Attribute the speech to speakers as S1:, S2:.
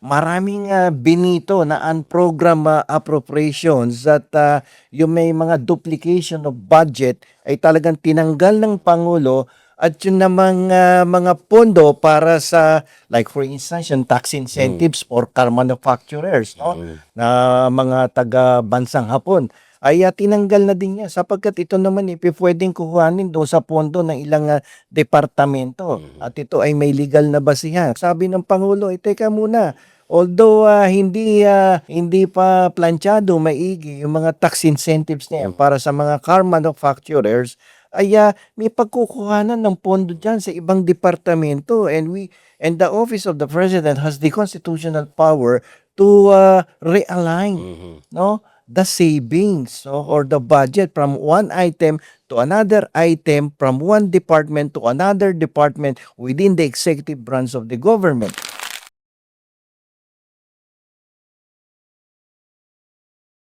S1: maraming binito na unprogram appropriations at yung may mga duplication of budget ay talagang tinanggal ng Pangulo at yun namang mga pondo para sa like for instance yung tax incentives for car manufacturers no na mga taga bansang Hapon ay tinanggal na din niya sapagkat ito naman pwedeng kuhanin doon sa pondo ng ilang departamento at ito ay may legal na basihan. Sabi ng Pangulo, teka muna, although hindi pa planchado maigi yung mga tax incentives na yan para sa mga car manufacturers, ay may pagkukuhanan ng pondo diyan sa ibang departamento and the office of the president has the constitutional power to realign no the savings or the budget from one item to another item, from one department to another department within the executive branch of the government.